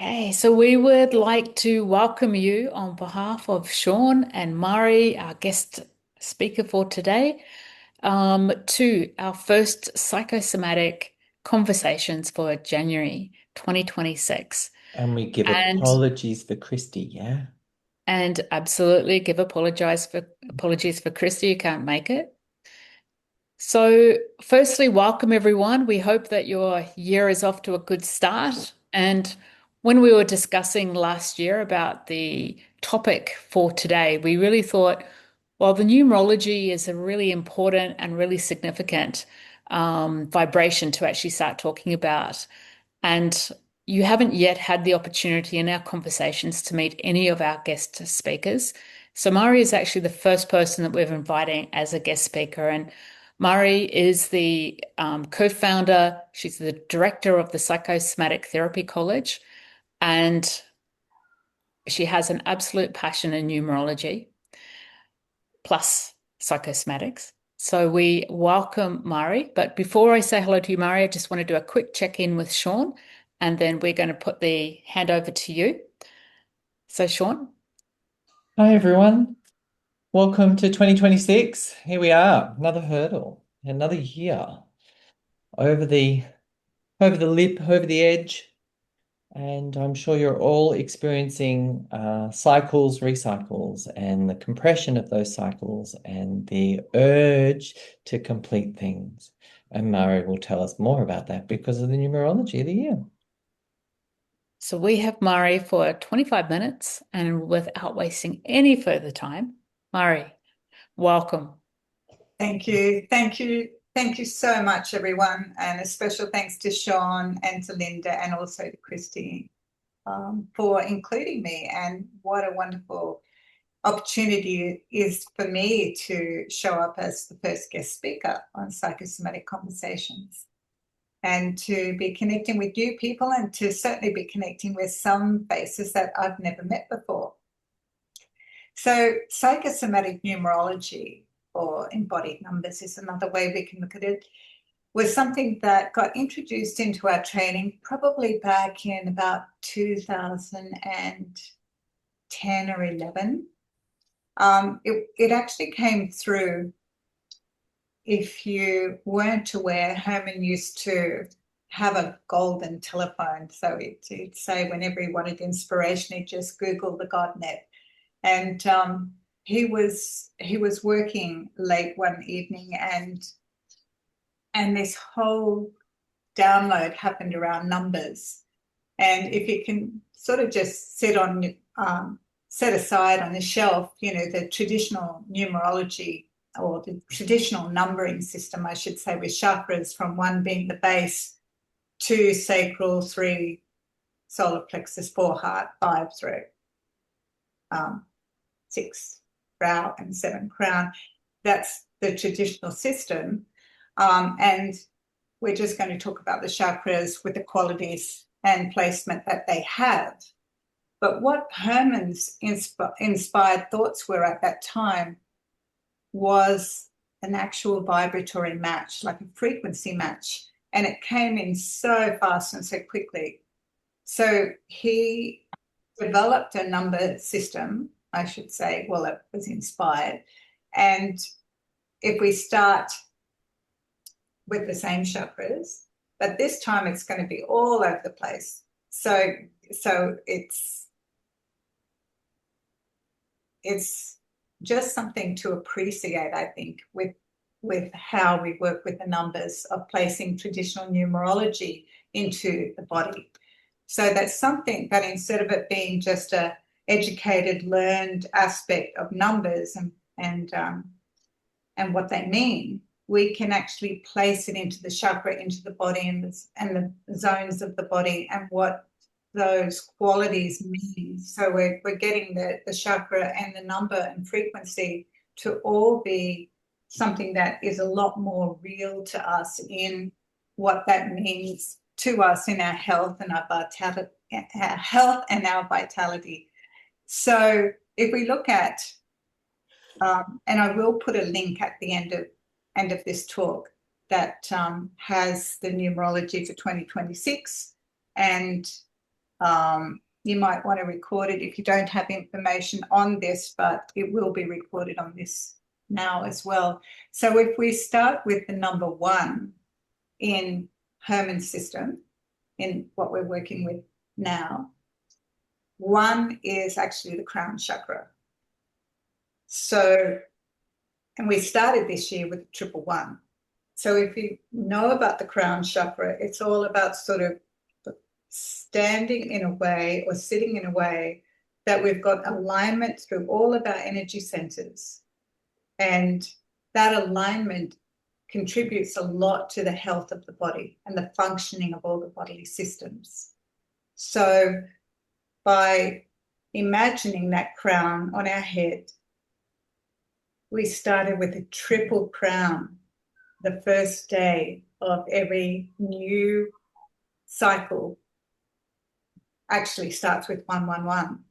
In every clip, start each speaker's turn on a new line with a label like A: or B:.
A: Hey, so we would like to welcome you on behalf of Sean and Mari, our guest speaker for today, to our first Psychosomatic Conversations for January 2026.
B: And we give
A: And
B: apologies for Christy, yeah?
A: and absolutely give apologies for Christy who can't make it. So, firstly, welcome everyone. We hope that your year is off to a good start. And when we were discussing last year about the topic for today, we really thought, well, the numerology is a really important and really significant vibration to actually start talking about. And you haven't yet had the opportunity in our conversations to meet any of our guest speakers. So, Mari is actually the first person that we're inviting as a guest speaker. And Mari is the co-founder, she's the director of the Psychosomatic Therapy College, and she has an absolute passion in numerology plus psychosomatics. So we welcome Mari. But before I say hello to you, Mari, I just want to do a quick check-in with Sean, and then we're going to put the hand over to you. So, Sean.
B: Hi, everyone. Welcome to 2026. Here we are, another hurdle, another year over the over the lip, over the edge. And I'm sure you're all experiencing cycles, recycles, and the compression of those cycles and the urge to complete things. And Mari will tell us more about that because of the numerology of the year.
A: So we have Mari for 25 minutes, and without wasting any further time, Mari, welcome.
C: Thank you. Thank you. Thank you so much, everyone. And a special thanks to Sean and to Linda and also to Christy for including me. And what a wonderful opportunity it is for me to show up as the first guest speaker on Psychosomatic Conversations and to be connecting with new people and to certainly be connecting with some faces that I've never met before. So psychosomatic numerology or embodied numbers is another way we can look at it, was something that got introduced into our training probably back in about 2010 or 11. It actually came through, if you weren't aware, Herman used to have a golden telephone. So it'd say whenever he wanted inspiration, he'd just Google the GodNet. And he was working late one evening, and this whole download happened around numbers. And if you can sort of just set aside on the shelf, the traditional numerology or the traditional numbering system, I should say, with chakras, from 1 being the base, 2 sacral, 3 solar plexus, 4 heart, 5 throat. 6 brow and 7 crown. That's the traditional system. And we're just going to talk about the chakras with the qualities and placement that they have. But what Herman's inspired thoughts were at that time was an actual vibratory match, like a frequency match. And it came in so fast and so quickly. So he developed a number system, I should say. Well, it was inspired. And if we start with the same chakras, but this time it's going to be all over the place. So it's just something to appreciate, I think, with how we work with the numbers of placing traditional numerology into the body. So that's something that, instead of it being just a educated, learned aspect of numbers and what they mean, we can actually place it into the chakra, into the body, and the zones of the body, and what those qualities mean. So we're getting the chakra and the number and frequency to all be something that is a lot more real to us in what that means to us in our health and our vitality. So if we look at, and I will put a link at the end of this talk that has the numerology for 2026 and You might want to record it if you don't have information on this, but it will be recorded on this now as well. So if we start with the number 1 in Herman's system, in what we're working with now, 1 is actually the crown chakra. So, and we started this year with 111. So if you know about the crown chakra, it's all about sort of standing in a way or sitting in a way that we've got alignment through all of our energy centers. And that alignment contributes a lot to the health of the body and the functioning of all the bodily systems. So by imagining that crown on our head, we started with a triple crown. The first day of every new cycle actually starts with 111.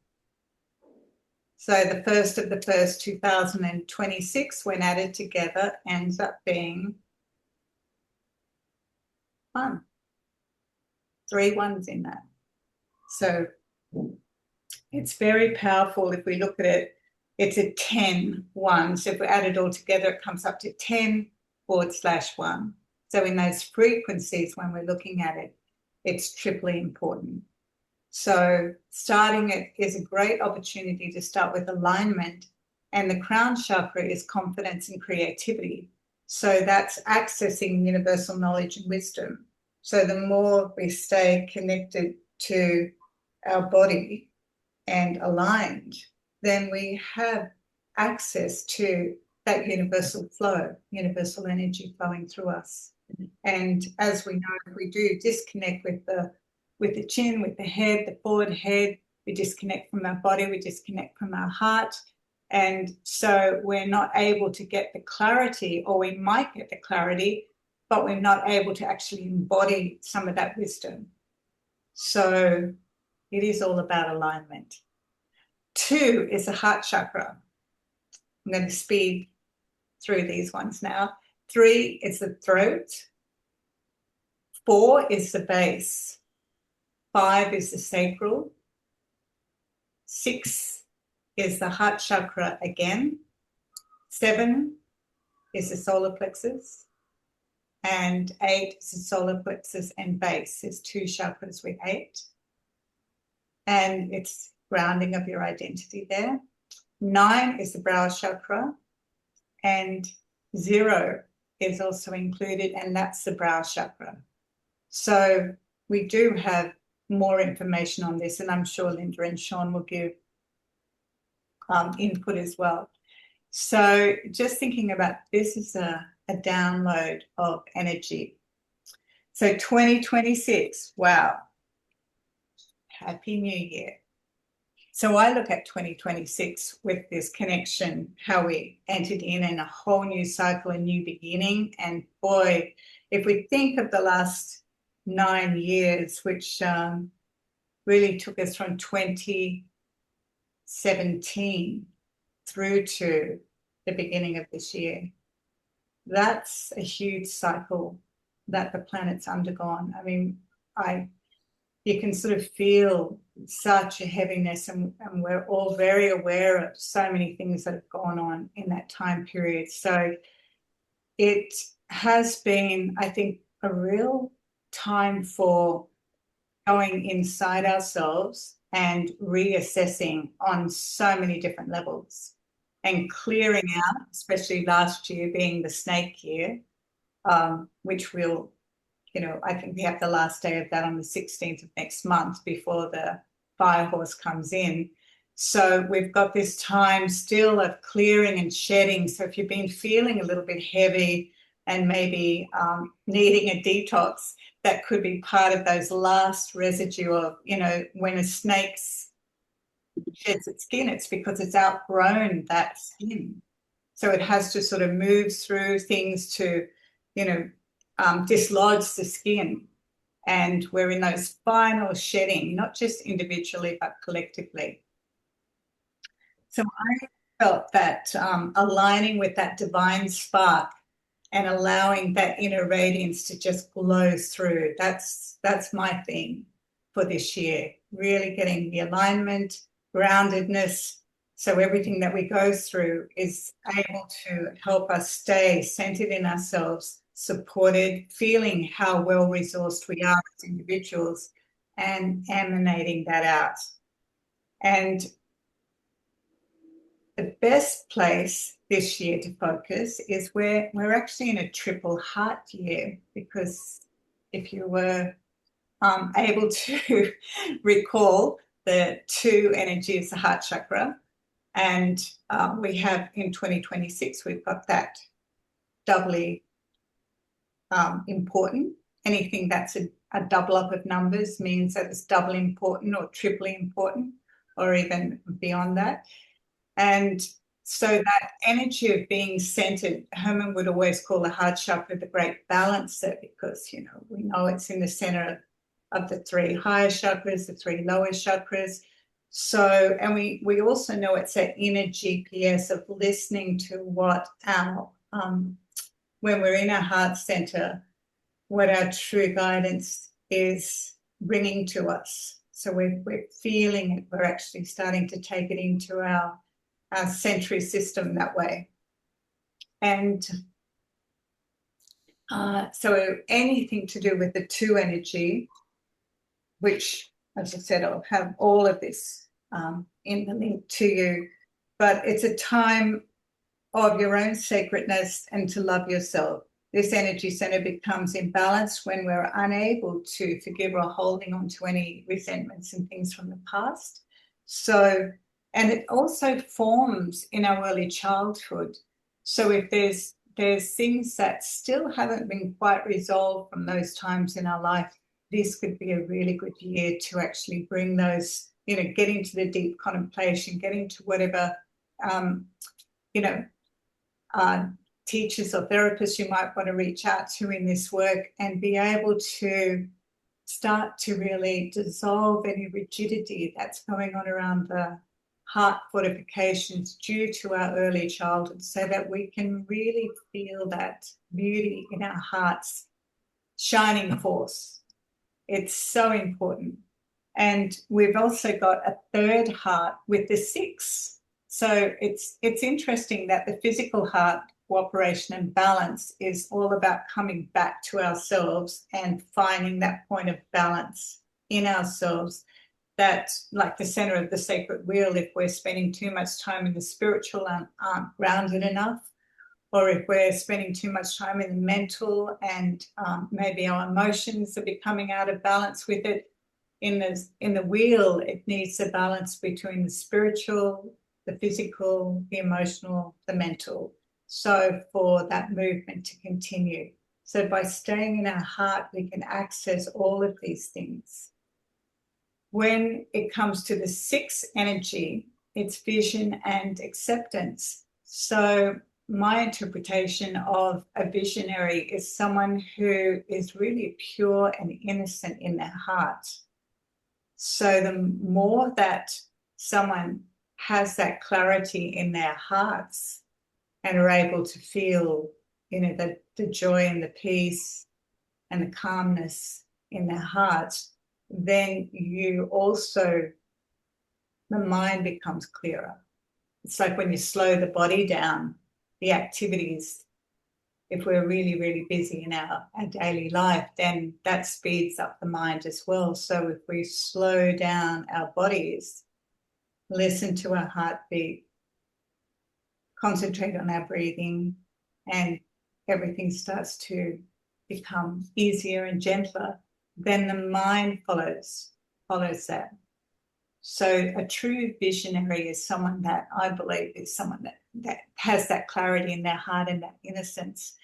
C: So the 1st of the 1st, 2026, when added together, ends up being 1. 3 ones in that. So it's very powerful. If we look at it, it's a 10-1. So if we add it all together, it comes up to 10/1. So in those frequencies, when we're looking at it, it's triply important. So starting it is a great opportunity to start with alignment. And the crown chakra is confidence and creativity. So that's accessing universal knowledge and wisdom. So the more we stay connected to our body and aligned, then we have access to that universal flow, universal energy flowing through us. And as we know, if we do disconnect with the chin, with the head, the forward head, we disconnect from our body, we disconnect from our heart. And so we're not able to get the clarity, or we might get the clarity, but we're not able to actually embody some of that wisdom. So it is all about alignment. 2 is the heart chakra. I'm going to speed through these ones now. 3 is the throat. 4 is the base. 5 is the sacral. 6 is the heart chakra again. 7 is the solar plexus. And 8 is the solar plexus and base. There's 2 chakras with 8. And it's grounding of your identity there. 9 is the brow chakra. And 0 is also included, and that's the brow chakra. So we do have more information on this, and I'm sure Linda and Sean will give input as well. So just thinking about this is a download of energy. So 2026, wow. Happy New Year. So I look at 2026 with this connection, how we entered in a whole new cycle, a new beginning. And boy, if we think of the last 9 years, which really took us from 2017 through to the beginning of this year, that's a huge cycle that the planet's undergone. I mean, you can sort of feel such a heaviness, and we're all very aware of so many things that have gone on in that time period. So it has been, I think, a real time for going inside ourselves and reassessing on so many different levels and clearing out, especially last year being the snake year, which we'll, I think we have the last day of that on the 16th of next month before the fire horse comes in. So we've got this time still of clearing and shedding. So if you've been feeling a little bit heavy and maybe needing a detox, that could be part of those last residue of, when a snake sheds its skin, it's because it's outgrown that skin. So it has to sort of move through things to, dislodge the skin. And we're in those final shedding, not just individually, but collectively. So I felt that aligning with that divine spark and allowing that inner radiance to just glow through, that's my theme for this year. really getting the alignment, groundedness. So everything that we go through is able to help us stay centered in ourselves, supported, feeling how well-resourced we are as individuals, and emanating that out. And the best place this year to focus is where we're actually in a triple heart year, because if you were able to recall, the two energies, the heart chakra, and we have in 2026, we've got that doubly important. Anything that's a double up of numbers means that it's doubly important or triply important, or even beyond that. And so that energy of being centered, Herman would always call the heart chakra the great balancer, because, you know, we know it's in the center of the three higher chakras, the three lower chakras. So, and we also know it's that inner GPS of listening to what our, when we're in our heart center, what our true guidance is bringing to us. So we're feeling it, we're actually starting to take it into our sensory system that way. And so anything to do with the two energy, which, as I said, I'll have all of this in the link to you, but it's a time of your own sacredness and to love yourself. This energy center becomes imbalanced when we're unable to forgive or holding on to any resentments and things from the past. So, and it also forms in our early childhood. So if there's things that still haven't been quite resolved from those times in our life, this could be a really good year to actually bring those, you know, get into the deep contemplation, get into whatever, you know, teachers or therapists you might want to reach out to in this work, and be able to start to really dissolve any rigidity that's going on around the heart fortifications due to our early childhood, so that we can really feel that beauty in our hearts shining forth. It's so important. And we've also got a third heart with the 6. So it's interesting that the physical heart cooperation and balance is all about coming back to ourselves and finding that point of balance in ourselves. That's like the center of the sacred wheel. If we're spending too much time in the spiritual and aren't grounded enough, or if we're spending too much time in the mental and maybe our emotions are becoming out of balance with it, in the wheel, it needs a balance between the spiritual, the physical, the emotional, the mental. So for that movement to continue. So by staying in our heart, we can access all of these things. When it comes to the 6 energy, it's vision and acceptance. So my interpretation of a visionary is someone who is really pure and innocent in their heart. So the more that someone has that clarity in their hearts and are able to feel, you know, the joy and the peace and the calmness in their hearts, then you also, the mind becomes clearer. It's like when you slow the body down, the activities, if we're really, really busy in our daily life, then that speeds up the mind as well. So if we slow down our bodies, listen to our heartbeat, concentrate on our breathing, and everything starts to become easier and gentler, then the mind follows that. So a true visionary is someone that I believe is someone that has that clarity in their heart and that innocence.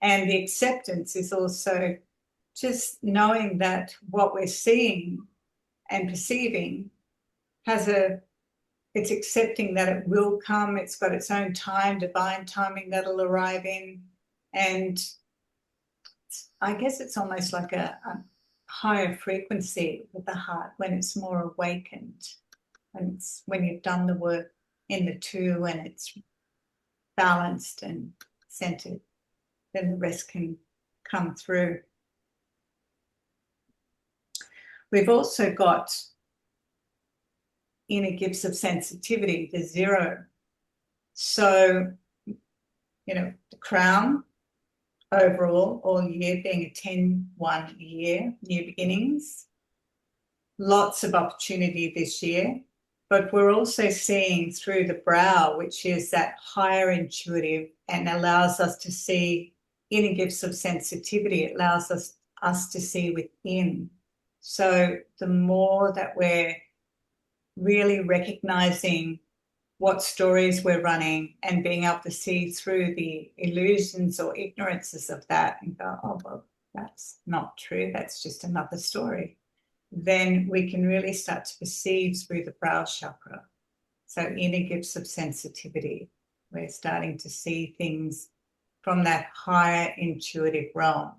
C: And the acceptance is also just knowing that what we're seeing and perceiving it's accepting that it will come. It's got its own time, divine timing that'll arrive in. And I guess it's almost like a higher frequency with the heart when it's more awakened, and it's when you've done the work in the 2 and it's balanced and centered, then the rest can come through. We've also got inner gifts of sensitivity, the 0. So, the crown overall, all year being a 10-1 year, new beginnings, lots of opportunity this year. But we're also seeing through the brow, which is that higher intuitive and allows us to see inner gifts of sensitivity. It allows us to see within. So the more that we're really recognizing what stories we're running and being able to see through the illusions or ignorances of that and go, oh, well, that's not true. That's just another story. Then we can really start to perceive through the brow chakra. So inner gifts of sensitivity. We're starting to see things from that higher intuitive realm.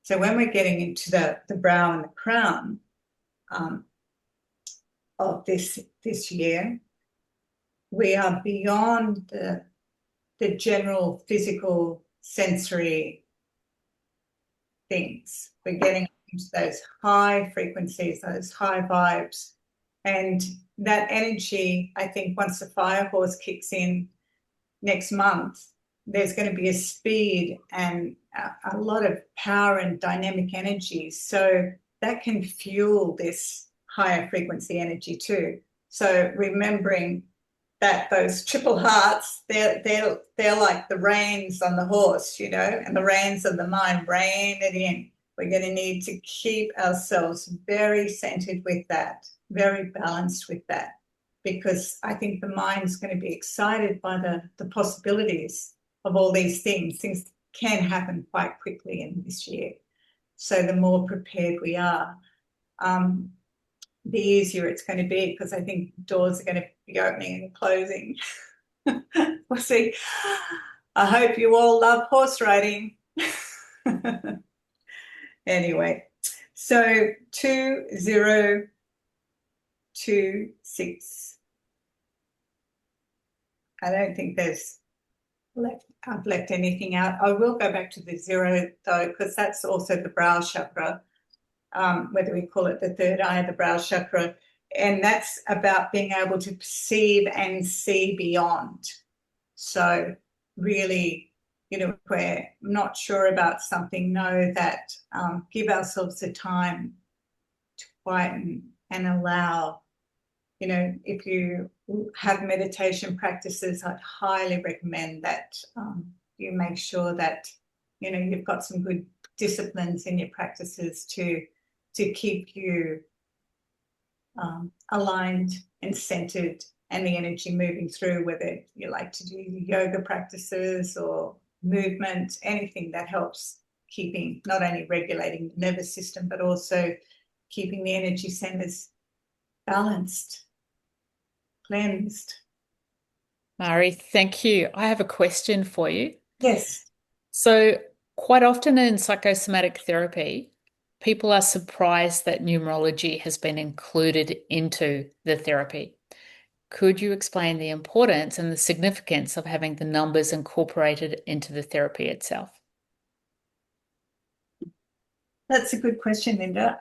C: So when we're getting into the brow and the crown of this year, we are beyond the general physical sensory things. We're getting into those high frequencies, those high vibes. And that energy, I think once the fire horse kicks in next month, there's going to be a speed and a lot of power and dynamic energy. So that can fuel this higher frequency energy too. So remembering that those triple hearts, they're like the reins on the horse, and the reins of the mind, rein it in. We're going to need to keep ourselves very centered with that, very balanced with that, because I think the mind's going to be excited by the possibilities of all these things. Things can happen quite quickly in this year. So the more prepared we are, the easier it's going to be, because I think doors are going to be opening and closing. We'll see. I hope you all love horse riding. Anyway, so 2026. I don't think I've left anything out. I will go back to the 0 though, because that's also the brow chakra. Whether we call it the third eye, the brow chakra, and that's about being able to perceive and see beyond. So really, if we're not sure about something, know that give ourselves the time to quieten and allow. If you have meditation practices, I'd highly recommend that you make sure that, you've got some good disciplines in your practices to keep you aligned and centered and the energy moving through, whether you like to do yoga practices or movement, anything that helps keeping, not only regulating the nervous system, but also keeping the energy centers balanced, cleansed.
A: Marie, thank you. I have a question for you.
C: Yes.
A: So quite often in psychosomatic therapy, people are surprised that numerology has been included into the therapy. Could you explain the importance and the significance of having the numbers incorporated into the therapy itself?
C: That's a good question, Linda.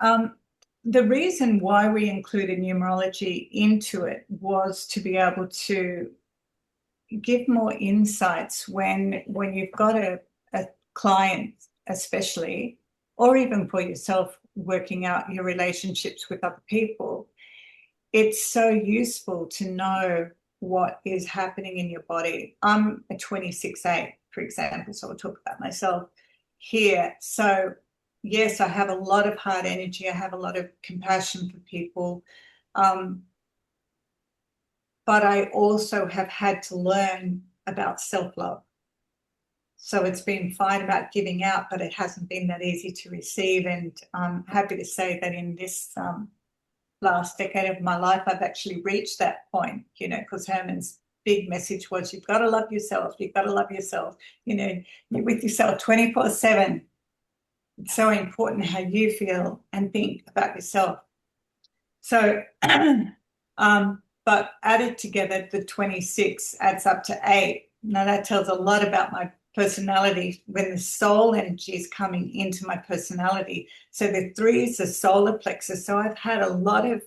C: The reason why we included numerology into it was to be able to give more insights when you've got a client, especially, or even for yourself, working out your relationships with other people. It's so useful to know what is happening in your body. I'm a 26-8, for example, so I'll talk about myself here. So yes, I have a lot of hard energy. I have a lot of compassion for people. But I also have had to learn about self-love. So it's been fine about giving out, but it hasn't been that easy to receive. And I'm happy to say that in this last decade of my life, I've actually reached that point, because Herman's big message was, you've got to love yourself. You've got to love yourself. You're with yourself 24/7. It's so important how you feel and think about yourself. So, but added together, the 26 adds up to 8. Now that tells a lot about my personality when the soul energy is coming into my personality. So the 3 is the solar plexus. So I've had a lot of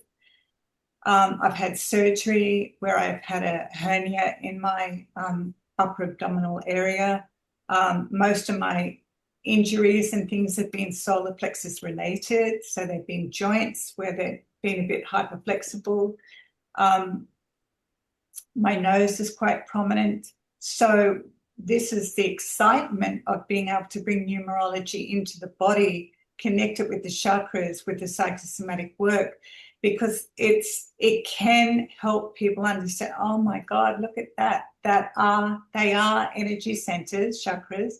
C: I've had surgery where I've had a hernia in my upper abdominal area. Most of my injuries and things have been solar plexus related. So they've been joints where they've been a bit hyperflexible. My nose is quite prominent. So this is the excitement of being able to bring numerology into the body, connect it with the chakras, with the psychosomatic work, because it can help people understand, oh my God, look at that. They are energy centers, chakras,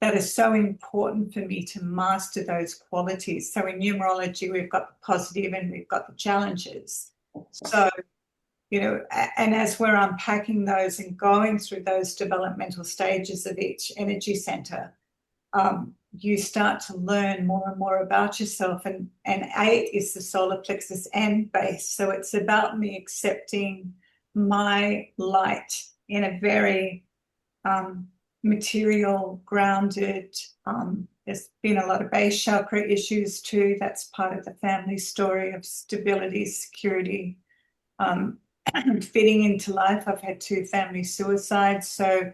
C: that are so important for me to master those qualities. So in numerology, we've got the positive and we've got the challenges. So and as we're unpacking those and going through those developmental stages of each energy center, you start to learn more and more about yourself. And 8 is the solar plexus and base. So it's about me accepting my light in a very material, grounded. There's been a lot of base chakra issues too. That's part of the family story of stability, security, fitting into life. I've had 2 family suicides. So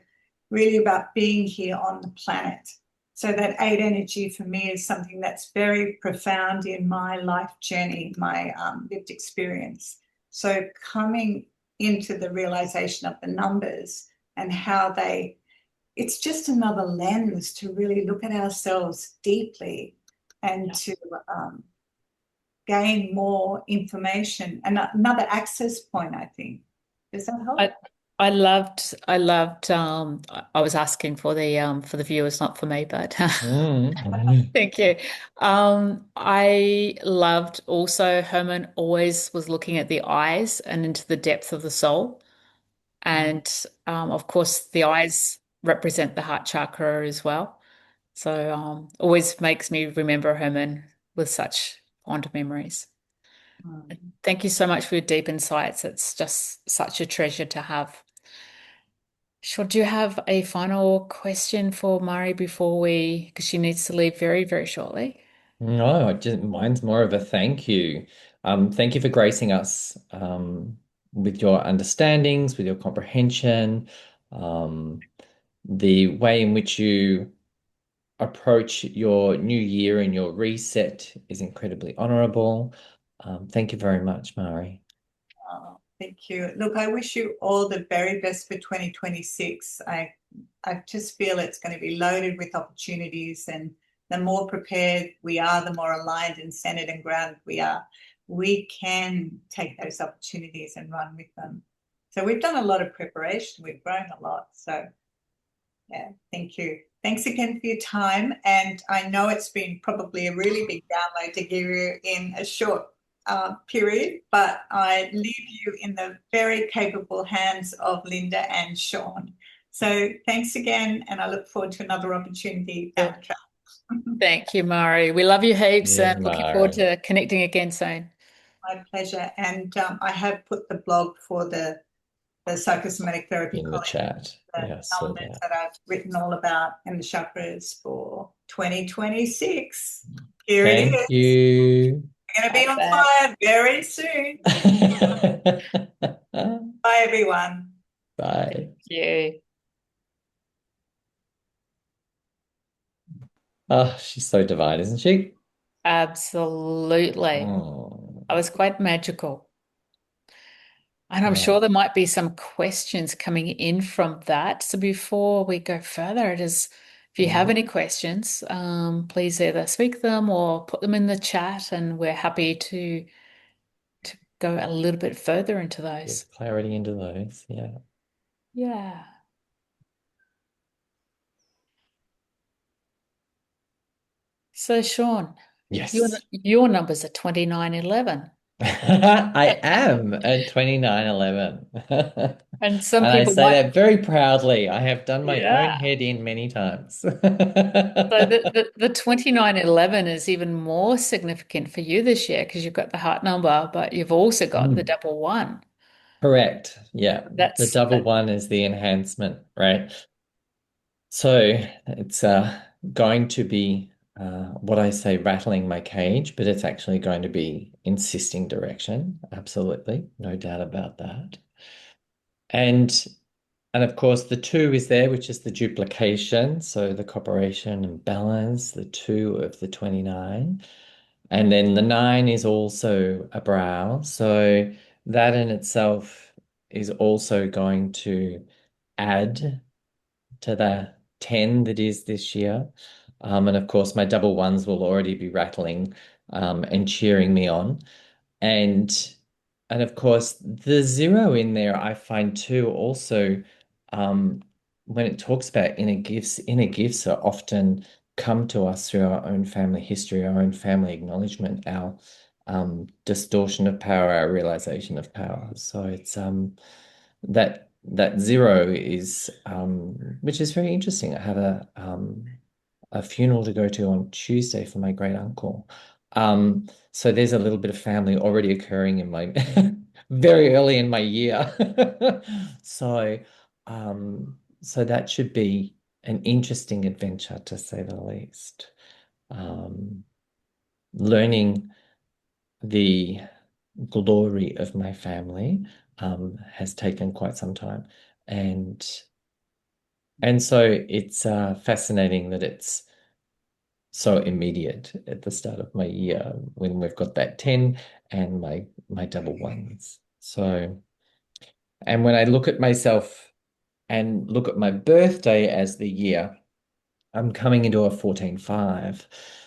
C: really about being here on the planet. So that 8 energy for me is something that's very profound in my life journey, my lived experience. So coming into the realization of the numbers and how it's just another lens to really look at ourselves deeply and to gain more information and another access point, I think. Does that help?
A: I loved I was asking for the viewers, not for me, but thank you. I loved also Herman always was looking at the eyes and into the depth of the soul. And of course the eyes represent the heart chakra as well. So always makes me remember Herman with such fond memories. Thank you so much for your deep insights. It's just such a treasure to have. Sure. Do you have a final question for Mari before because she needs to leave very, very shortly?
B: No, mine's more of a thank you. Thank you for gracing us with your understandings, with your comprehension, um, the way in which you approach your new year and your reset is incredibly honorable. Thank you very much, Mari.
C: Oh, thank you. Look, I wish you all the very best for 2026. I just feel it's going to be loaded with opportunities, and the more prepared we are, the more aligned and centered and grounded we are. We can take those opportunities and run with them. So we've done a lot of preparation. We've grown a lot. So yeah, thank you. Thanks again for your time. And I know it's been probably a really big download to give you in a short period, but I leave you in the very capable hands of Linda and Sean. So thanks again, and I look forward to another opportunity down the track.
A: Thank you, Mari. We love you heaps
B: Yes,
A: and looking forward
B: Mari.
A: to connecting again soon.
C: My pleasure. And I have put the blog for the Psychosomatic Therapy
B: In the
C: College,
B: chat.
C: the
B: Yeah, I saw
C: numbers
B: that.
C: that I've written all about and the chakras for 2026. Here it
B: Thank
C: is.
B: you.
C: We're going to be on
A: Bye.
C: fire very soon. Bye, everyone.
B: Bye.
A: Thank you.
B: Oh, she's so divine, isn't she?
A: Absolutely.
B: Oh.
A: I was quite magical. And I'm
B: Yeah.
A: sure there might be some questions coming in from that. So before we go further, if you have any questions, please either speak them or put them in the chat, and we're happy to go a little bit further into those.
B: Give clarity into those. Yeah.
A: Yeah. So Sean,
B: Yes.
A: your numbers are 2911.
B: I am at 2911.
A: And some
B: And I
A: people
B: say
A: might,
B: that very proudly. I have done my own
A: yeah.
B: head in many times.
A: So the 2911 is even more significant for you this year because you've got the heart number, but you've also got the
B: Mm,
A: double one.
B: correct. Yeah. The
A: That's
B: double
A: that,
B: one is the enhancement, right? So it's going to be what I say, rattling my cage, but it's actually going to be insisting direction. Absolutely, no doubt about that. And and of course, the two is there, which is the duplication. So the cooperation and balance, the two of the 29. And then the nine is also a brow. So that in itself is also going to add to the 10 that is this year. And of course, my double ones will already be rattling and cheering me on. And and of course, the zero in there, I find too also um, when it talks about inner gifts are often come to us through our own family history, our own family acknowledgement, our distortion of power, our realization of power. So it's that zero is which is very interesting. I have a funeral to go to on Tuesday for my great uncle. So there's a little bit of family already occurring in my very early in my year. So so that should be an interesting adventure to say the least. Um, Learning the glory of my family has taken quite some time. And so it's fascinating that it's so immediate at the start of my year when we've got that 10 and my double ones. So, and when I look at myself and look at my birthday as the year, I'm coming into a 14-5.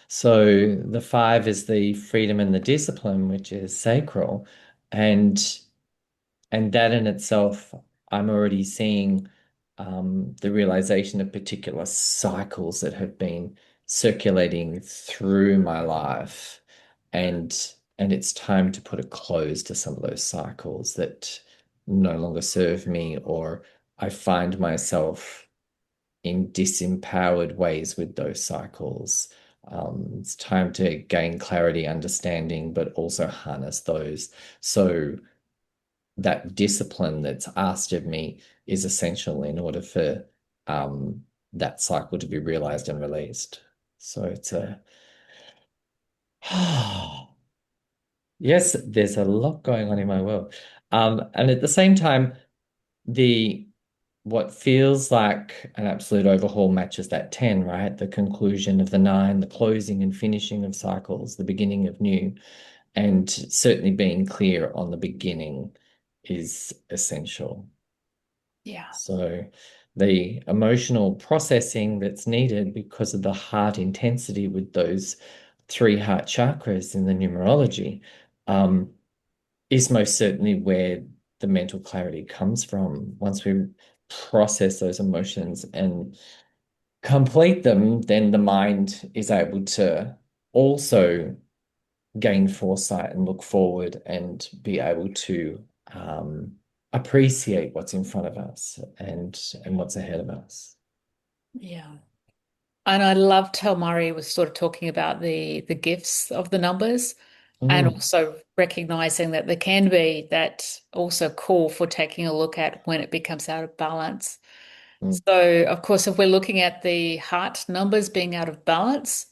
B: So the 5 is the freedom and the discipline, which is sacral. And and that in itself, I'm already seeing the realization of particular cycles that have been circulating through my life. And and it's time to put a close to some of those cycles that no longer serve me, or I find myself in disempowered ways with those cycles. It's time to gain clarity, understanding, but also harness those. So that discipline that's asked of me is essential in order for that cycle to be realized and released. So it's a yes, there's a lot going on in my world. And at the same time, the what feels like an absolute overhaul matches that 10, right? The conclusion of the 9, the closing and finishing of cycles, the beginning of new, and certainly being clear on the beginning is essential.
A: Yeah.
B: So the emotional processing that's needed because of the heart intensity with those 3 heart chakras in the numerology is most certainly where the mental clarity comes from. Once we process those emotions and complete them, then the mind is able to also gain foresight and look forward and be able to appreciate what's in front of us and what's ahead of us.
A: Yeah. And I loved how Murray was sort of talking about the gifts of the numbers and
B: Mm,
A: also recognizing that there can be that also call for taking a look at when it becomes out of balance.
B: mm,
A: So, of course, if we're looking at the heart numbers being out of balance,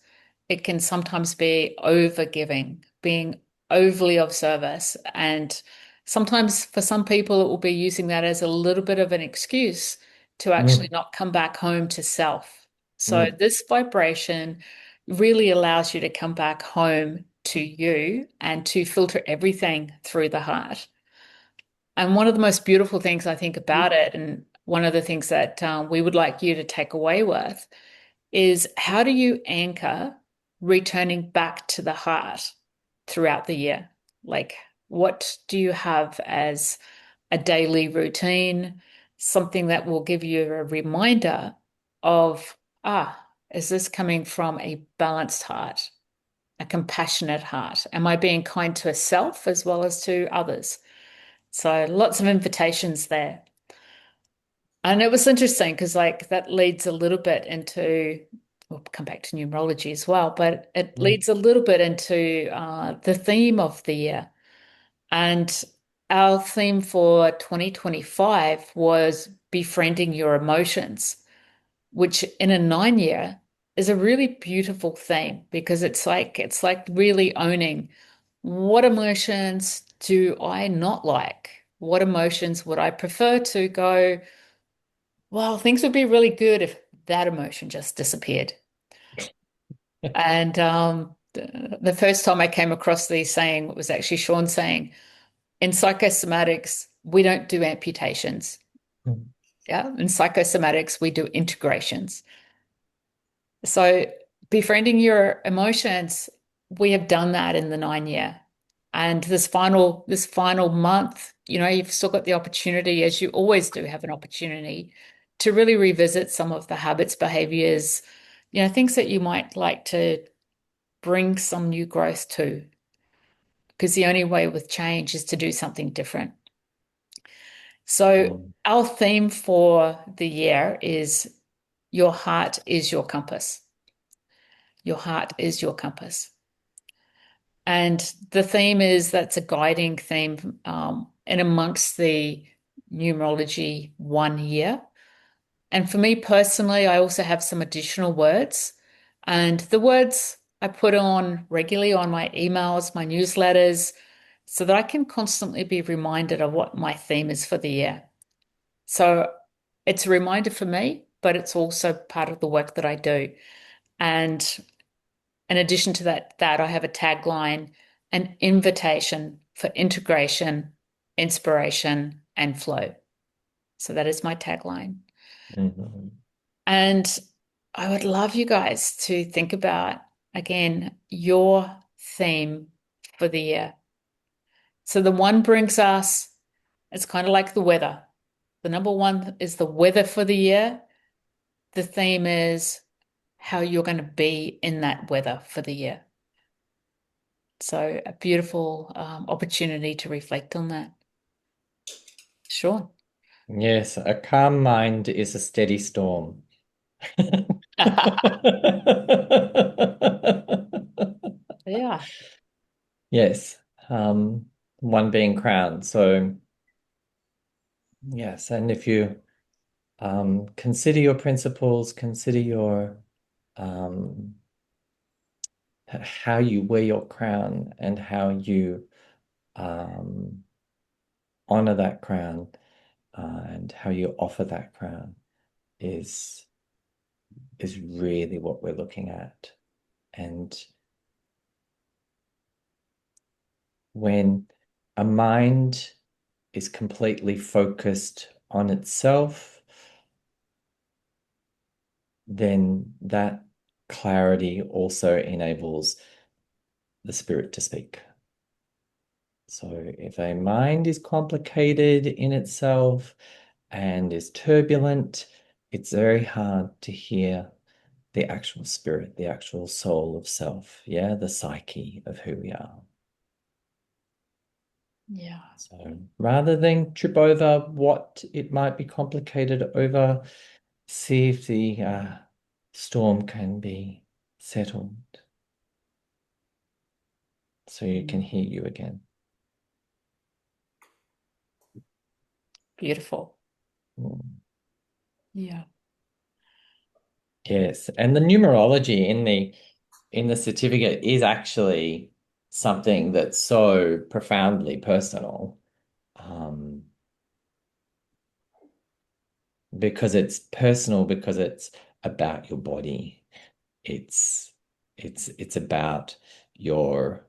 A: it can sometimes be over giving, being overly of service. And sometimes for some people, it will be using that as a little bit of an excuse to actually
B: mm,
A: not come back home to self. So,
B: mm,
A: this vibration really allows you to come back home to you and to filter everything through the heart. And one of the most beautiful things I think about it, and one of the things that we would like you to take away with, is how do you anchor returning back to the heart throughout the year? Like, what do you have as a daily routine, something that will give you a reminder of, is this coming from a balanced heart, a compassionate heart? Am I being kind to a self as well as to others? So lots of invitations there. And it was interesting because like that leads a little bit into, we'll come back to numerology as well, but it
B: mm,
A: leads a little bit into the theme of the year. And our theme for 2025 was befriending your emotions, which in a 9 year is a really beautiful theme because it's like really owning what emotions do I not like? What emotions would I prefer to go, well, things would be really good if that emotion just disappeared. And the first time I came across these saying was actually Sean saying, in psychosomatics, we don't do amputations.
B: Mm.
A: Yeah. In psychosomatics, we do integrations. So befriending your emotions, we have done that in the 9 year. And this final month, you know, you've still got the opportunity, as you always do have an opportunity, to really revisit some of the habits, behaviors, you know, things that you might like to bring some new growth to. Because the only way with change is to do something different. So
B: Mm.
A: our theme for the year is your heart is your compass. Your heart is your compass. And the theme is that's a guiding theme and amongst the numerology 1 year. And for me personally, I also have some additional words. And the words I put on regularly on my emails, my newsletters, so that I can constantly be reminded of what my theme is for the year. So it's a reminder for me, but it's also part of the work that I do. And in addition to that I have a tagline, an invitation for integration, inspiration, and flow. So that is my tagline.
B: Mhm.
A: And I would love you guys to think about, again, your theme for the year. So the one brings us, it's kind of like the weather. The number one is the weather for the year. The theme is how you're going to be in that weather for the year. So a beautiful opportunity to reflect on that. Sure.
B: Yes, a calm mind is a steady storm.
A: Yeah.
B: Yes, one being crowned. So yes, and if you consider your principles, consider your um, how you wear your crown and how you um, honor that crown and how you offer that crown is really what we're looking at. And when a mind is completely focused on itself, then that clarity also enables the spirit to speak. So if a mind is complicated in itself and is turbulent, it's very hard to hear the actual spirit, the actual soul of self, yeah, the psyche of who we are.
A: Yeah.
B: So rather than trip over what it might be complicated over, see if the storm can be settled so you can hear you again.
A: Beautiful.
B: Mm.
A: Yeah.
B: Yes, and the numerology in the certificate is actually something that's so profoundly personal, um, because it's personal, because it's about your body. It's it's about your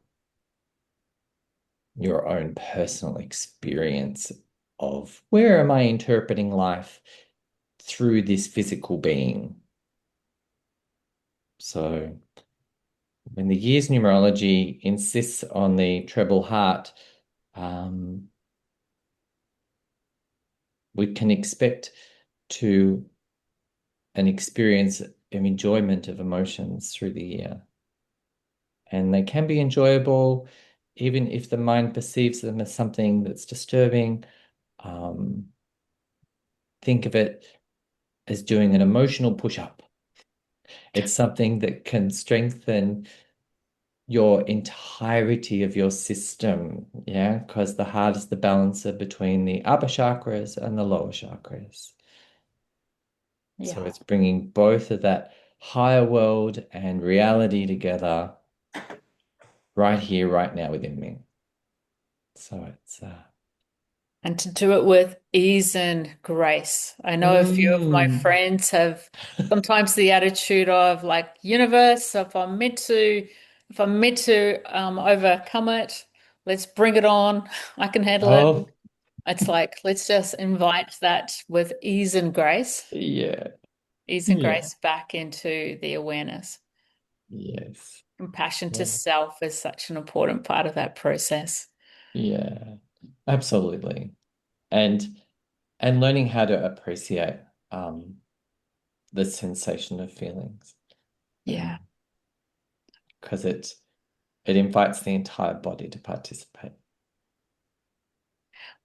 B: your own personal experience of where am I interpreting life through this physical being. So when the year's numerology insists on the treble heart, um, we can expect to an experience of enjoyment of emotions through the year. And they can be enjoyable, even if the mind perceives them as something that's disturbing. Um, think of it as doing an emotional push-up. It's something that can strengthen your entirety of your system, yeah, because the heart is the balancer between the upper chakras and the lower chakras. So
A: Yeah.
B: it's bringing both of that higher world and reality together right here, right now within me. So it's
A: And to do it with ease and grace. I know a few of my friends have sometimes the attitude of like, universe, if I'm meant to overcome it, let's bring it on. I can handle it.
B: oh
A: It's like, let's just invite that with
B: yeah,
A: ease and
B: yeah,
A: grace back into the awareness.
B: yes,
A: Compassion to
B: yeah,
A: self is such an important part of that process.
B: yeah, absolutely. And learning how to appreciate um the sensation of feelings.
A: Yeah.
B: Because it invites the entire body to participate.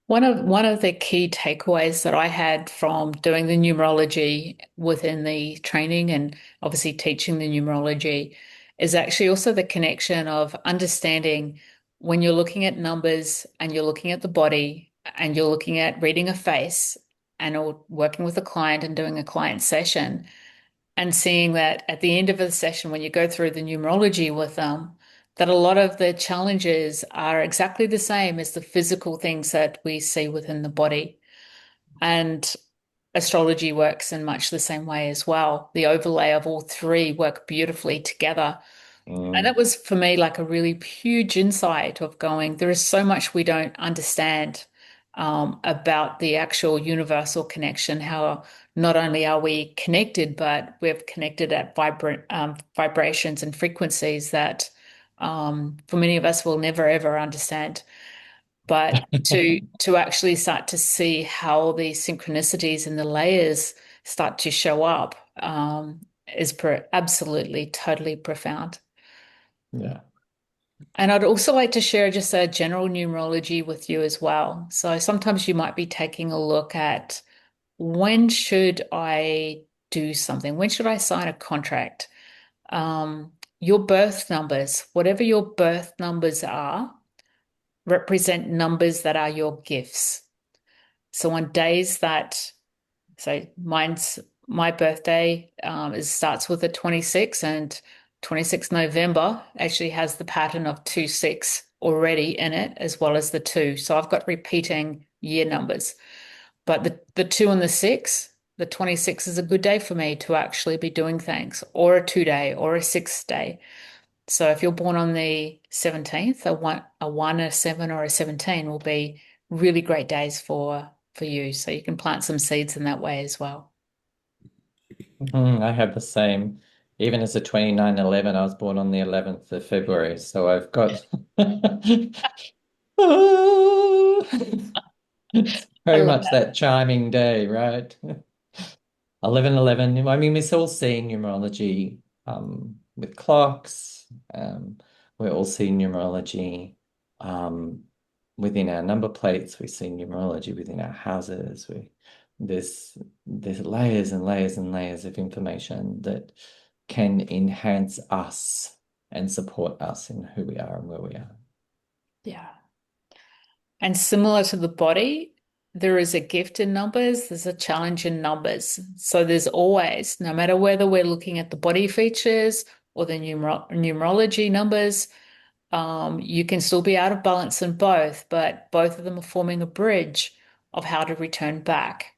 A: One of the key takeaways that I had from doing the numerology within the training and obviously teaching the numerology is actually also the connection of understanding when you're looking at numbers and you're looking at the body and you're looking at reading a face and or working with a client and doing a client session and seeing that at the end of the session, when you go through the numerology with them, that a lot of the challenges are exactly the same as the physical things that we see within the body. And astrology works in much the same way as well. The overlay of all three work beautifully together. And
B: Mm,
A: it was for me like a really huge insight of going, there is so much we don't understand about the actual universal connection, how not only are we connected, but we've connected at vibrations and frequencies that for many of us will never ever understand. But to actually start to see how the synchronicities and the layers start to show up is absolutely totally profound.
B: yeah.
A: And I'd also like to share just a general numerology with you as well. So sometimes you might be taking a look at when should I do something? When should I sign a contract? Your birth numbers, whatever your birth numbers are, represent numbers that are your gifts. So on days that, so my birthday starts with a 26 and 26 November actually has the pattern of 2 6 already in it, as well as the two. So I've got repeating year numbers. But the two and the six, the 26 is a good day for me to actually be doing things, or a 2 day or a 6 day. So if you're born on the 17th, a one, a seven, or a 17 will be really great days for you. So you can plant some seeds in that way as well.
B: I have the same. Even as a 2911, I was born on the 11th of February. So I've got it's
A: I
B: very
A: love
B: much
A: that.
B: that chiming day, right? 1111. I mean, we're all seeing numerology with clocks. We're all seeing numerology um, within our number plates. We see numerology within our houses. There's layers and layers and layers of information that can enhance us and support us in who we are and where we are.
A: Yeah. And similar to the body, there is a gift in numbers, there's a challenge in numbers. So there's always, no matter whether we're looking at the body features or the numerology numbers, you can still be out of balance in both, but both of them are forming a bridge of how to return back.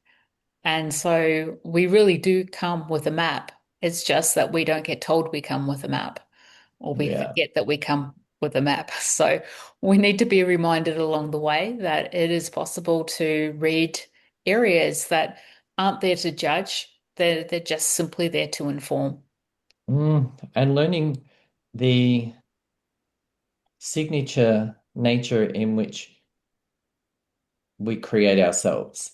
A: And so we really do come with a map. It's just that we don't get told we come with a map, or we
B: Yeah.
A: forget that we come with a map. So we need to be reminded along the way that it is possible to read areas that aren't there to judge. They're just simply there to inform.
B: And learning the signature nature in which we create ourselves.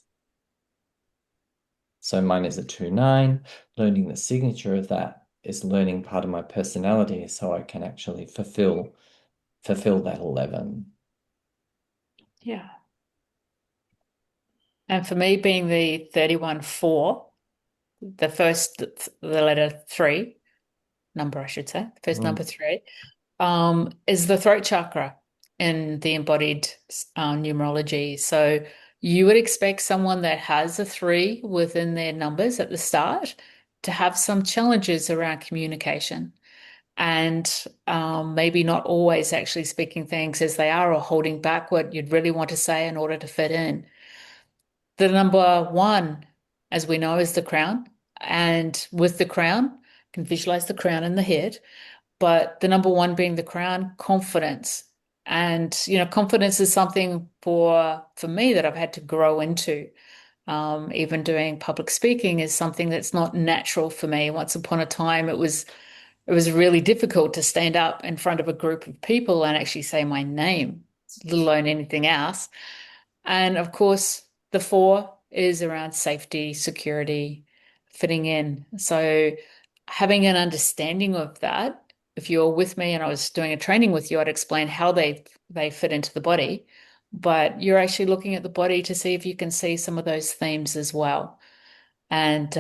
B: So mine is a 2-9. Learning the signature of that is learning part of my personality so I can actually fulfill that 11.
A: Yeah. And for me, being the 31-4, the letter three, number, I should say, first number
B: Mm,
A: three, is the throat chakra in the embodied numerology. So you would expect someone that has a three within their numbers at the start to have some challenges around communication and maybe not always actually speaking things as they are or holding back what you'd really want to say in order to fit in. The number one, as we know, is the crown. And with the crown, you can visualize the crown in the head, but the number one being the crown, confidence. And, confidence is something for me that I've had to grow into. Even doing public speaking is something that's not natural for me. Once upon a time, it was really difficult to stand up in front of a group of people and actually say my name, let alone anything else. And of course, the four is around safety, security, fitting in. So having an understanding of that, if you're with me and I was doing a training with you, I'd explain how they fit into the body. But you're actually looking at the body to see if you can see some of those themes as well. And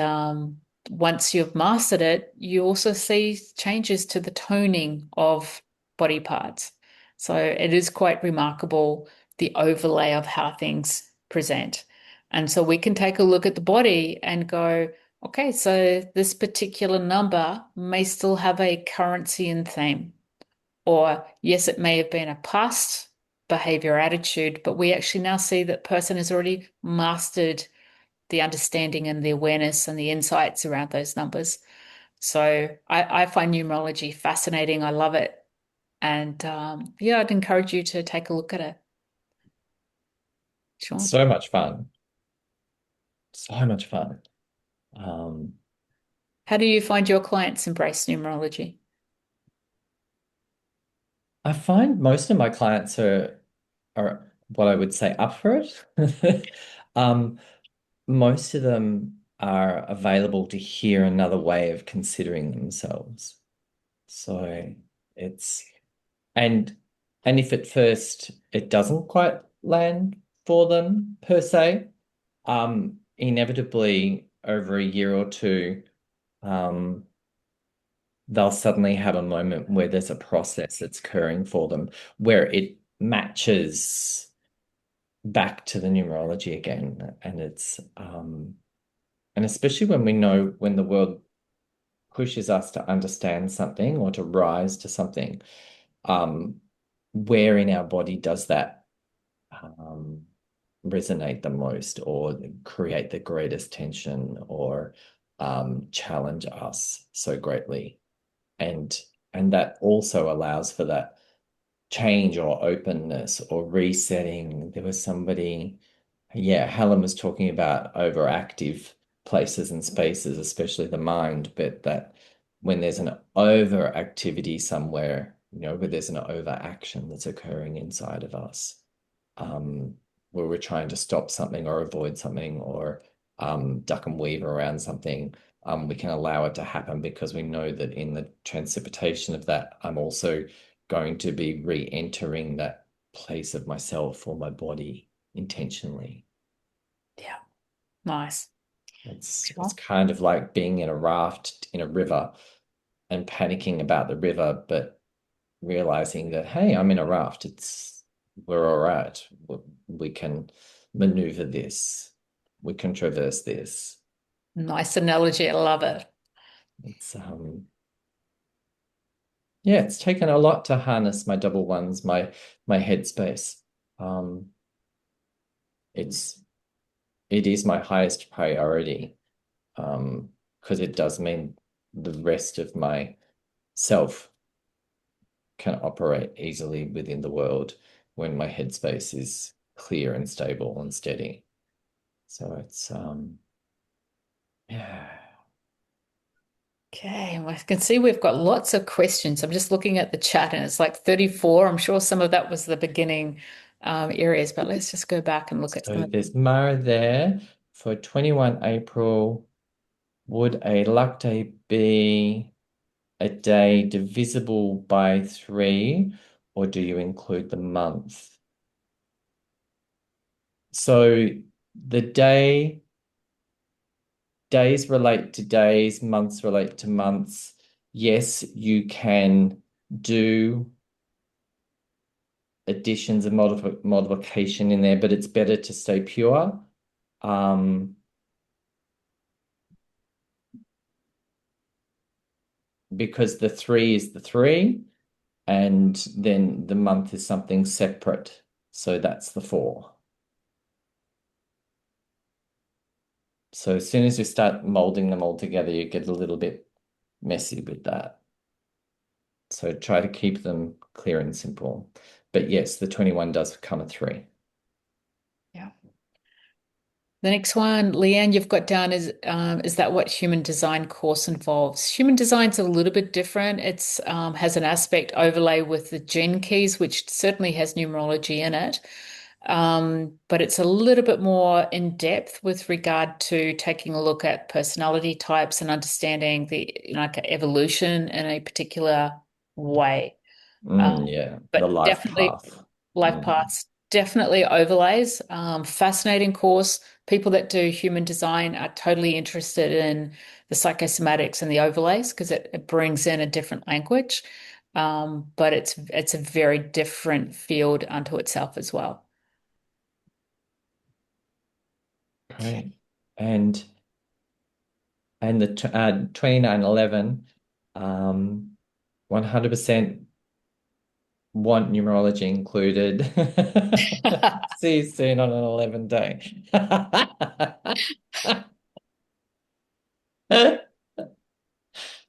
A: once you've mastered it, you also see changes to the toning of body parts. So it is quite remarkable, the overlay of how things present. And so we can take a look at the body and go, okay, so this particular number may still have a currency and theme. Or yes, it may have been a past behavior attitude, but we actually now see that person has already mastered the understanding and the awareness and the insights around those numbers. So I find numerology fascinating. I love it. And yeah, I'd encourage you to take a look at it. Sure.
B: So much fun. So much fun. Um,
A: How do you find your clients embrace numerology?
B: I find most of my clients are what I would say up for it. Um, most of them are available to hear another way of considering themselves. So it's and and if at first it doesn't quite land for them per se, inevitably over a year or two, um, they'll suddenly have a moment where there's a process that's occurring for them where it matches back to the numerology again. And and especially when we know when the world pushes us to understand something or to rise to something, um, where in our body does that um, resonate the most or create the greatest tension or challenge us so greatly? And that also allows for that change or openness or resetting. There was somebody, yeah, Helen was talking about overactive places and spaces, especially the mind, but that when there's an overactivity somewhere, where there's an overaction that's occurring inside of us, where we're trying to stop something or avoid something or duck and weave around something, we can allow it to happen because we know that in the transcipitation of that, I'm also going to be re-entering that place of myself or my body intentionally.
A: Yeah, nice.
B: It's kind of like being in a raft in a river and panicking about the river, but realizing that, hey, I'm in a raft. We're all right. We can maneuver this. We can traverse this.
A: Nice analogy. I love it.
B: It's yeah, it's taken a lot to harness my double ones, my headspace. Um, it is my highest priority, because it does mean the rest of my self can operate easily within the world when my headspace is clear and stable and steady. So it's yeah.
A: Okay, well, I can see we've got lots of questions. I'm just looking at the chat and it's like 34. I'm sure some of that was the beginning areas, but let's just go back and look at some
B: So
A: of
B: there's Mara there for 21 April. Would a luck day be a day divisible by 3, or do you include the month? So the days relate to days, months relate to months. Yes, you can do additions and modification in there, but it's better to stay pure. Um, because the 3 is the 3, and then the month is something separate. So that's the 4. So as soon as you start molding them all together, you get a little bit messy with that. So try to keep them clear and simple. But yes, the 21 does become a 3.
A: Yeah. The next one, Leanne, you've got down is that what human design course involves? Human design's a little bit different. It's has an aspect overlay with the gene keys, which certainly has numerology in it. But it's a little bit more in depth with regard to taking a look at personality types and understanding the like evolution in a particular way.
B: Yeah, the
A: But
B: life
A: definitely
B: path.
A: life paths, definitely overlays. Fascinating course. People that do human design are totally interested in the psychosomatics and the overlays because it brings in a different language. But it's a very different field unto itself as well.
B: Great. And the 2911, 100% want numerology included. See you soon on an 11 day.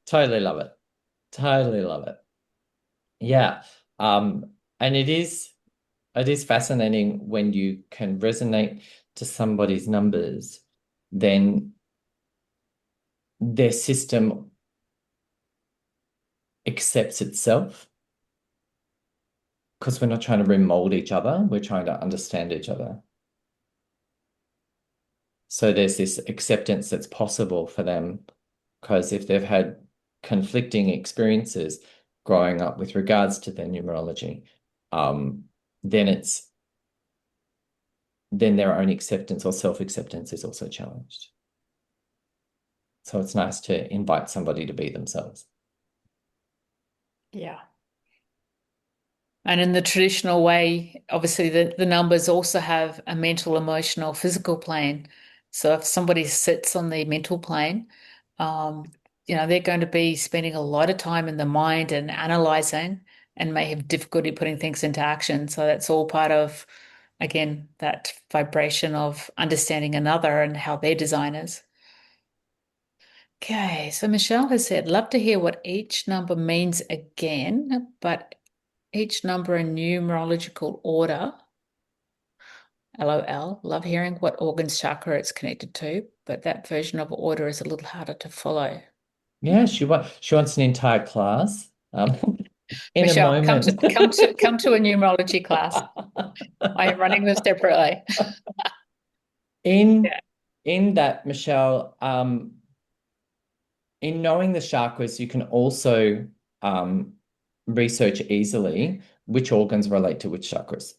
B: Totally love it. Totally love it. Yeah. And it is fascinating when you can resonate to somebody's numbers, then their system accepts itself because we're not trying to remold each other, we're trying to understand each other. So there's this acceptance that's possible for them because if they've had conflicting experiences growing up with regards to their numerology, then their own acceptance or self-acceptance is also challenged. So it's nice to invite somebody to be themselves.
A: Yeah. And in the traditional way, obviously the numbers also have a mental, emotional, physical plane. So if somebody sits on the mental plane, they're going to be spending a lot of time in the mind and analyzing and may have difficulty putting things into action. So that's all part of, again, that vibration of understanding another and how their design is. Okay, so Michelle has said, love to hear what each number means again, but each number in numerological order. LOL. Love hearing what organs chakra it's connected to, but that version of order is a little harder to follow.
B: Yeah, she wants an entire class. In a
A: Michelle, come to
B: moment.
A: come to a numerology class. I am running them separately.
B: In
A: Yeah.
B: in that, Michelle, in knowing the chakras, you can also research easily which organs relate to which chakras.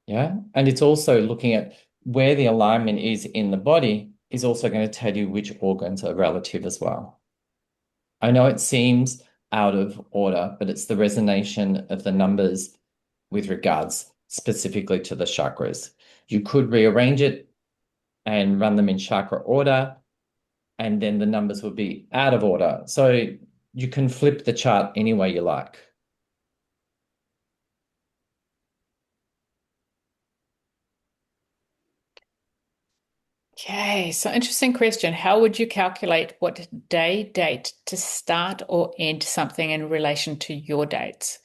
B: Yeah. And it's also looking at where the alignment is in the body is also going to tell you which organs are relative as well. I know it seems out of order, but it's the resonation of the numbers with regards specifically to the chakras. You could rearrange it and run them in chakra order, and then the numbers would be out of order. So you can flip the chart any way you like.
A: Okay, so interesting question. How would you calculate what date to start or end something in relation to your dates?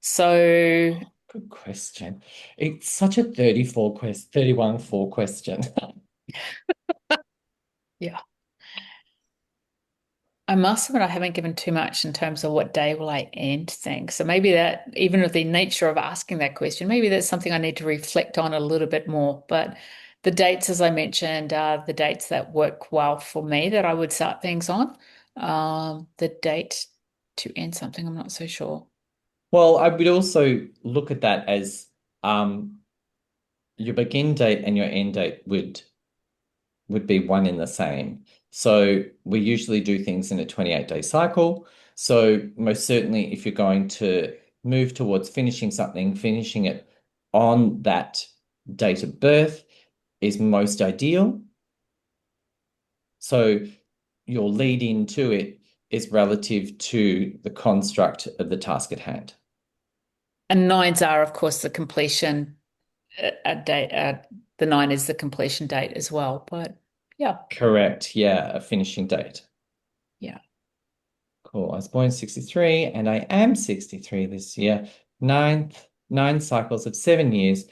A: So
B: Good question. It's such a 31-4 question.
A: yeah. I must admit I haven't given too much in terms of what day will I end things. So maybe that, even with the nature of asking that question, maybe that's something I need to reflect on a little bit more. But the dates, as I mentioned, are the dates that work well for me that I would start things on. The date to end something, I'm not so sure.
B: Well, I would also look at that as your begin date and your end date would be one in the same. So we usually do things in a 28-day cycle. So most certainly, if you're going to move towards finishing something, finishing it on that date of birth is most ideal. So your lead into it is relative to the construct of the task at hand.
A: And nines are, of course, the completion date. The nine is the completion date as well. But yeah.
B: Correct. Yeah, a finishing date.
A: Yeah.
B: Cool. I was born in 63 and I am 63 this year. Nine cycles of 7 years.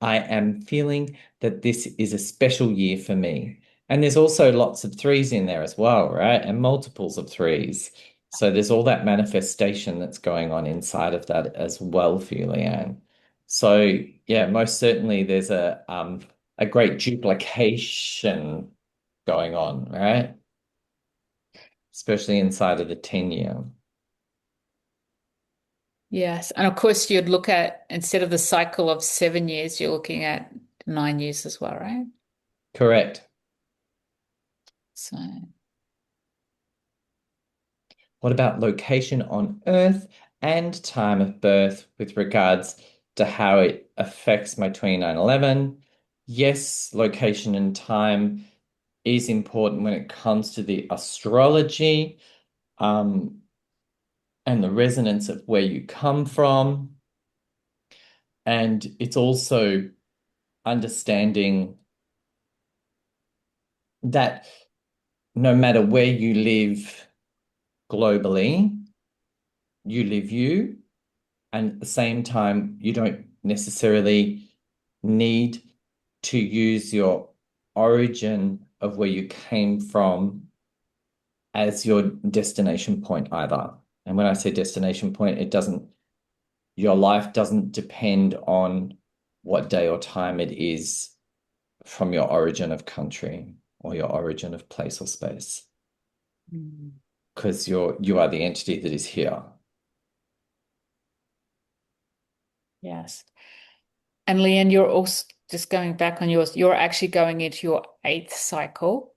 B: I am feeling that this is a special year for me. And there's also lots of threes in there as well, right? And multiples of threes. So there's all that manifestation that's going on inside of that as well for you, Leanne. So yeah, most certainly there's a great duplication going on, right? Especially inside of the 10-year.
A: Yes. And of course, you'd look at, instead of the cycle of 7 years, you're looking at 9 years as well, right?
B: Correct.
A: So,
B: What about location on Earth and time of birth with regards to how it affects my 2911? Yes, location and time is important when it comes to the astrology, and the resonance of where you come from. And it's also understanding that no matter where you live globally, you live you, and at the same time, you don't necessarily need to use your origin of where you came from as your destination point either. And when I say destination point, your life doesn't depend on what day or time it is from your origin of country or your origin of place or space. Because you are the entity that is here.
A: yes. And Leanne, you're also just going back on yours, you're actually going into your 8th cycle.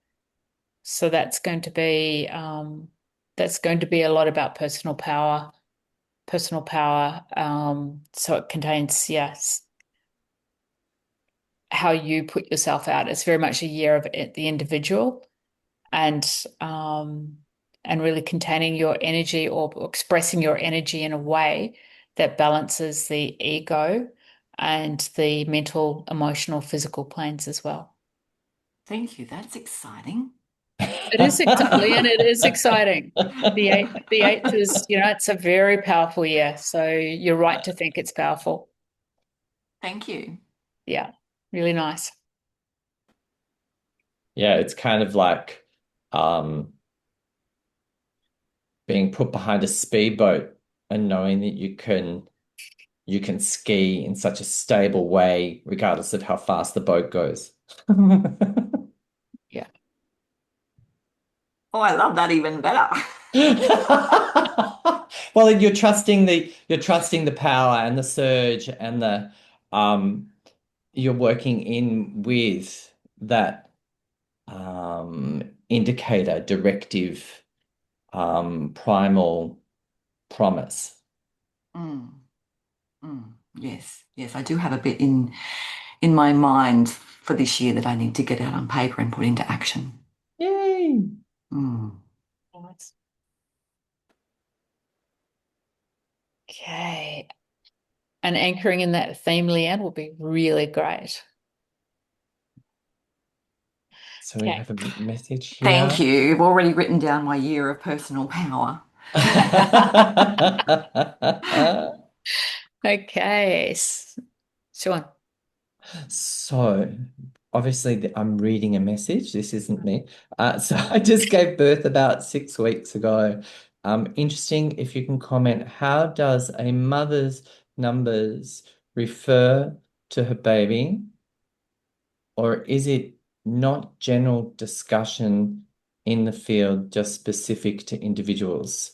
A: So that's going to be a lot about personal power. So it contains, yes, how you put yourself out. It's very much a year of the individual, and really containing your energy, or expressing your energy in a way that balances the ego and the mental, emotional, physical planes as well.
D: Thank you. That's exciting.
A: It is exciting, and it is exciting. The eighth is, it's a very powerful year. So you're right to think it's powerful.
D: Thank you.
A: Yeah, really nice.
B: Yeah, it's kind of like being put behind a speedboat and knowing that you can ski in such a stable way, regardless of how fast the boat goes.
A: Yeah.
D: Oh, I love that even better.
B: Well, you're trusting the power and the surge and you're working in with that indicator, directive, primal promise.
D: Yes, yes, I do have a bit in my mind for this year that I need to get out on paper and put into action.
B: Yay!
A: Nice. Okay. And anchoring in that theme, Leanne, will be really great.
B: So we have a message here.
D: Thank you. You've already written down my year of personal power.
A: Okay. Sean.
B: So obviously I'm reading a message. This isn't me. So I just gave birth about 6 weeks ago. Interesting if you can comment, how does a mother's numbers refer to her baby? Or is it not general discussion in the field, just specific to individuals?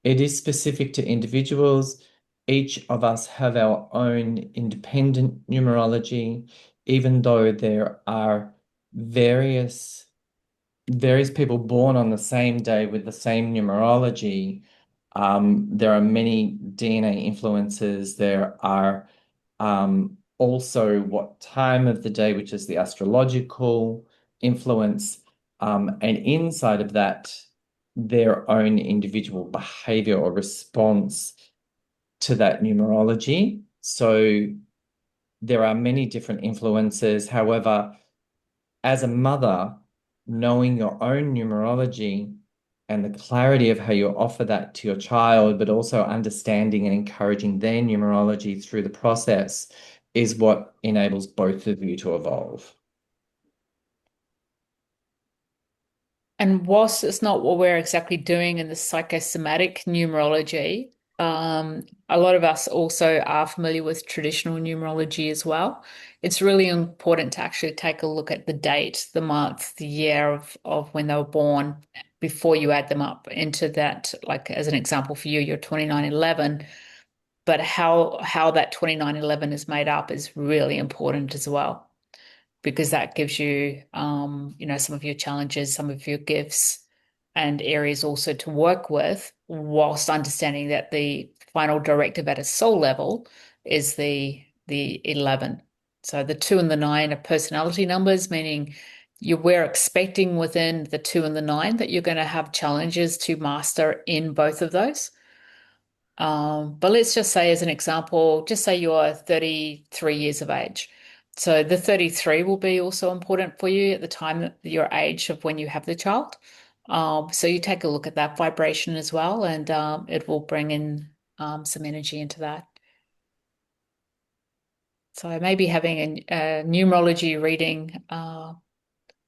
B: It is specific to individuals. Each of us have our own independent numerology, even though there are various people born on the same day with the same numerology. There are many DNA influences. There are also what time of the day, which is the astrological influence. And inside of that, their own individual behavior or response to that numerology. So there are many different influences. However, as a mother, knowing your own numerology and the clarity of how you offer that to your child, but also understanding and encouraging their numerology through the process is what enables both of you to evolve.
A: And whilst it's not what we're exactly doing in the psychosomatic numerology, a lot of us also are familiar with traditional numerology as well. It's really important to actually take a look at the date, the month, the year of when they were born before you add them up into that. Like as an example for you, you're 2911, but how that 2911 is made up is really important as well, because that gives you, some of your challenges, some of your gifts, and areas also to work with, whilst understanding that the final directive at a soul level is the 11. So the 2 and the 9 are personality numbers, meaning we're expecting within the 2 and the 9 that you're going to have challenges to master in both of those. But let's just say, as an example, just say you're 33 years of age. So the 33 will be also important for you at the time, your age of when you have the child. So you take a look at that vibration as well, and it will bring in some energy into that. So maybe having a numerology reading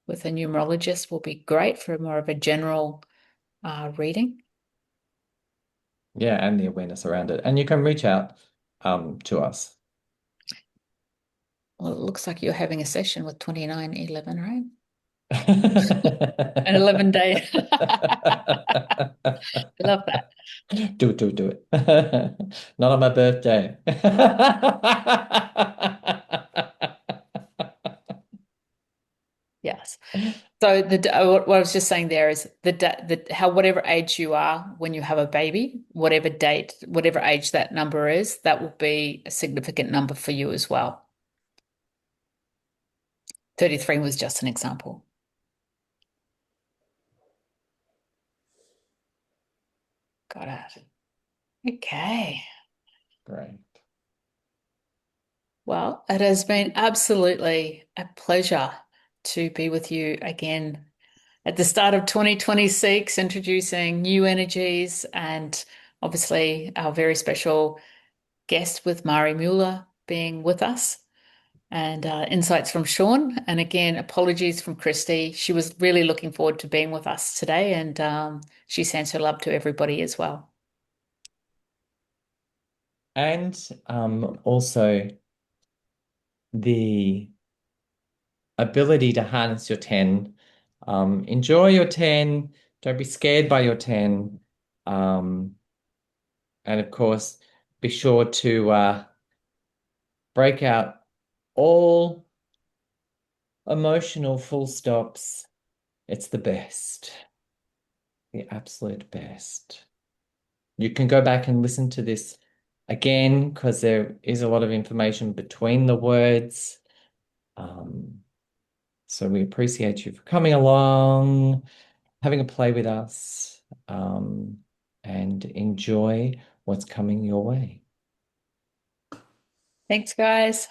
A: with a numerologist will be great for more of a general reading.
B: Yeah, and the awareness around it. And you can reach out to us.
A: Well, it looks like you're having a session with 2911, right? An 11-day. Love that.
B: Do it, do it, do it. Not on my birthday.
A: Yes. So what I was just saying there is how whatever age you are when you have a baby, whatever date, whatever age that number is, that will be a significant number for you as well. 33 was just an example. Got it. Okay.
B: Great.
A: Well, it has been absolutely a pleasure to be with you again at the start of 2026, introducing new energies, and obviously our very special guest with Marie Muller being with us, and insights from Sean. And again, apologies from Christy. She was really looking forward to being with us today, and she sends her love to everybody as well.
B: And also the ability to harness your 10. Enjoy your 10. Don't be scared by your 10. And of course, be sure to break out all emotional full stops. It's the best, the absolute best. You can go back and listen to this again because there is a lot of information between the words. So we appreciate you for coming along, having a play with us, and enjoy what's coming your way.
A: Thanks, guys.